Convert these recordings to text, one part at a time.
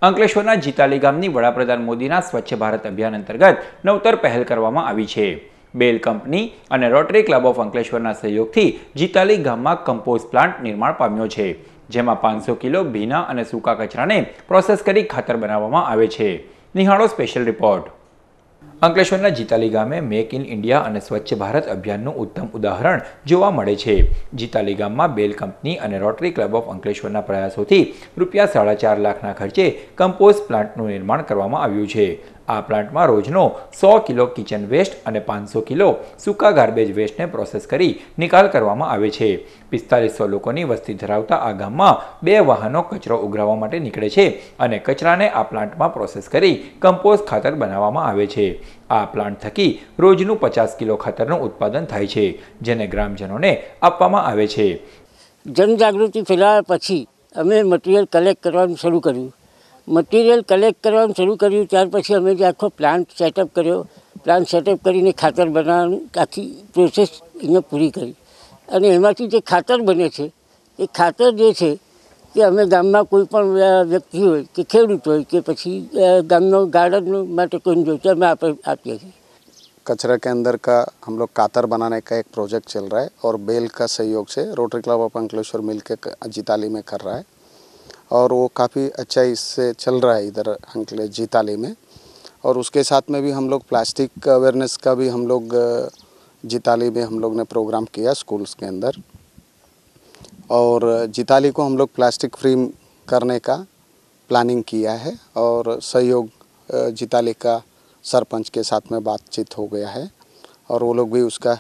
અંકલેશ્વરના જીતાલી ગામની વડાપ્રધાન મોદીના સ્વચ્છ ભારત અભિયાન અંતર્ગત નવતર પહેલ કરવામાં આવી છે। બેલ કંપની અને રોટરી ક્લબ ઓફ અંકલેશ્વરના સહયોગથી જીતાલી ગામમાં કમ્પોસ્ટ પ્લાન્ટ નિર્માણ પામ્યો છે, જેમાં 500 કિલો ભીના અને સૂકા કચરાને પ્રોસેસ કરી ખાતર બનાવવામાં આવે છે। નિહાળો સ્પેશિયલ રિપોર્ટ। અંકલેશ્વરના જીતાલી ગામે મેક ઇન ઇન્ડિયા અને સ્વચ્છ ભારત અભિયાનનું ઉત્તમ ઉદાહરણ જોવા મળે છે। જીતાલી ગામમાં બેલ કંપની અને રોટરી ક્લબ ઓફ અંકલેશ્વરના પ્રયાસોથી રૂપિયા 4.5 લાખના ખર્ચે કમ્પોસ્ટ પ્લાન્ટનું નિર્માણ કરવામાં આવ્યું છે। આ પ્લાન્ટમાં રોજનો 100 કિલો કિચન વેસ્ટ અને 500 કિલો સૂકા ગાર્બેજ વેસ્ટને પ્રોસેસ કરી નિકાલ કરવામાં આવે છે। 4500 લોકોની વસ્તી ધરાવતા આ ગામમાં 2 વાહનો કચરો ઉઘરાવવા માટે નીકળે છે અને કચરાને આ પ્લાન્ટમાં પ્રોસેસ કરી કમ્પોસ્ટ ખાતર બનાવવામાં આવે છે। આ પ્લાન્ટ થકી રોજનું 50 કિલો ખાતરનું ઉત્પાદન થાય છે, જેને ગ્રામજનોને આપવામાં આવે છે। જનજાગૃતિ ફેલાવ્યા પછી અમે મટીરિયલ કલેક્ટ કરવાનું શરૂ કર્યું। મટીરિયલ કલેક્ટ કરવાનું શરૂ કર્યું ત્યાર પછી અમે જે આખો પ્લાન્ટ સેટઅપ કર્યો, પ્લાન્ટ સેટઅપ કરીને ખાતર બનાવવાની આખી પ્રોસેસ અહીંયા પૂરી કરી અને એમાંથી જે ખાતર બને છે એ ખાતર જે છે कि हमें गामना कोई व्यक्ति हो कि खेडूत हो कि पछी गामनो गार्डन माटे कोई जोते हमें आती है। कचरा के अंदर का हम लोग कातर बनाने का एक प्रोजेक्ट चल रहा है और बेल का सहयोग से रोटरी क्लब ऑफ अंकलेश्वर मिल के जीताली में कर रहा है और वो काफ़ी अच्छा इससे चल रहा है इधर जीताली में। और उसके साथ में भी हम लोग प्लास्टिक अवेयरनेस का भी हम लोग जीताली में हम लोग ने प्रोग्राम किया स्कूल्स के अंदर, और जीताली को हम लोग प्लास्टिक फ्री करने का प्लानिंग किया है और सहयोग जीताली का सरपंच के साथ में बातचीत हो गया है और वो लोग भी उसका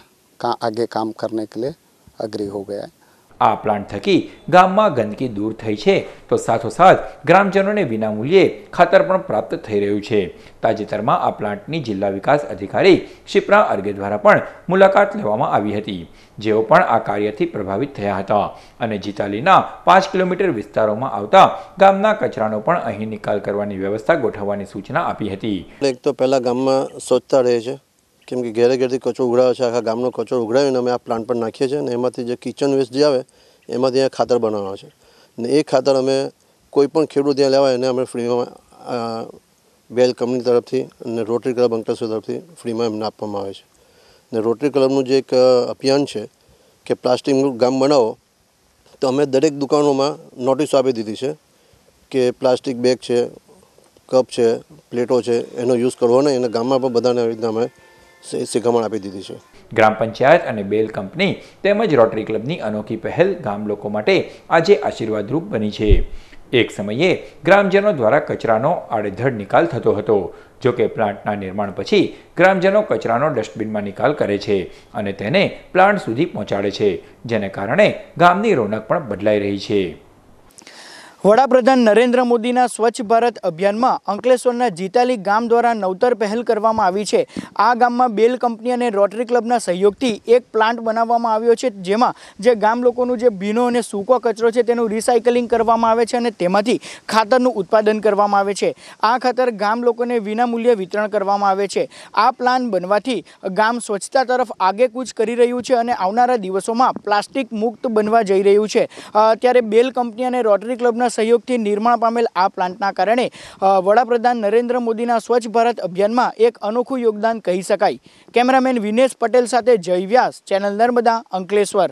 आगे काम करने के लिए अग्री हो गया है। आ प्लांट थकी गामમાં ગંદકી दूर થઈ છે તો સાથોસાથ ગ્રામજનોને વિનામૂલ્યે ખાતર પણ પ્રાપ્ત થઈ રહ્યું છે। તાજેતરમાં આ પ્લાન્ટની જિલ્લા વિકાસ અધિકારી શિપ્રા અર્ગે દ્વારા પણ મુલાકાત લેવામાં આવી હતી, જેઓ પણ આ કાર્યથી પ્રભાવિત થયા હતા અને જીતાલીના 5 કિલોમીટર વિસ્તારોમાં આવતા ગામના કચરાનો પણ અહીં નિકાલ કરવાની વ્યવસ્થા ગોઠવવાની સૂચના આપી હતી। એક તો પહેલા ગામમાં સ્વચ્છતા રહે છે, કેમ કે ઘેરે ઘેરથી કચરો ઉઘરાવે છે, આખા ગામનો કચરો ઉઘરાવીને અમે આ પ્લાન્ટ પર નાખીએ છીએ અને એમાંથી જે કિચન વેસ્ટ જે આવે એમાંથી અહીંયા ખાતર બનાવવા છે અને એ ખાતર અમે કોઈ પણ ખેડૂત ત્યાં લેવાય એને અમે ફ્રીમાં બેલ કંપની તરફથી અને રોટરી ક્લબ અંકલેશ્વર તરફથી ફ્રીમાં એમને આપવામાં આવે છે। અને રોટરી ક્લબનું જે એક અભિયાન છે કે પ્લાસ્ટિક મુક્ત ગામ બનાવો, તો અમે દરેક દુકાનોમાં નોટિસ આપી દીધી છે કે પ્લાસ્ટિક બેગ છે, કપ છે, પ્લેટો છે એનો યુઝ કરવો નહીં, અને ગામમાં પણ બધાને આવી રીતના અમે શિખામણ આપી દીધી છે। ગ્રામ પંચાયત અને બેલ કંપની તેમજ રોટરી ક્લબની અનોખી પહેલ ગામ લોકો માટે આજે આશીર્વાદરૂપ બની છે। એક સમયે ગ્રામજનો દ્વારા કચરાનો આડેધડ નિકાલ થતો હતો, જો કે પ્લાન્ટના નિર્માણ પછી ગ્રામજનો કચરાનો ડસ્ટબિનમાં નિકાલ કરે છે અને તેને પ્લાન્ટ સુધી પહોંચાડે છે, જેને કારણે ગામની રોનક પણ બદલાઈ રહી છે। વડાપ્રધાન નરેન્દ્ર મોદીના સ્વચ્છ ભારત અભિયાનમાં અંકલેશ્વરના જીતાલી ગામ દ્વારા નવતર પહેલ કરવામાં આવી છે। આ ગામમાં બેલ કંપની અને રોટરી ક્લબના સહયોગથી એક પ્લાન્ટ બનાવવામાં આવ્યો છે, જેમાં જે ગામ લોકોનું જે ભીનો અને સૂકો કચરો છે તેનું રિસાયકલિંગ કરવામાં આવે છે અને તેમાંથી ખાતરનું ઉત્પાદન કરવામાં આવે છે। આ ખાતર ગામ લોકોને વિનામૂલ્યે વિતરણ કરવામાં આવે છે। આ પ્લાન્ટ બનવાથી ગામ સ્વચ્છતા તરફ આગેકૂચ કરી રહ્યું છે અને આવનારા દિવસોમાં પ્લાસ્ટિક મુક્ત બનવા જઈ રહ્યું છે। ત્યારે બેલ કંપની અને રોટરી ક્લબના સહયોગથી નિર્માણ પામેલ આ પ્લાન્ટના કારણે વડાપ્રધાન નરેન્દ્ર મોદીના સ્વચ્છ ભારત અભિયાનમાં એક અનોખું યોગદાન કહી શકાય। કેમેરામેન વિનેશ પટેલ સાથે જય વ્યાસ, ચેનલ નર્મદા, અંકલેશ્વર।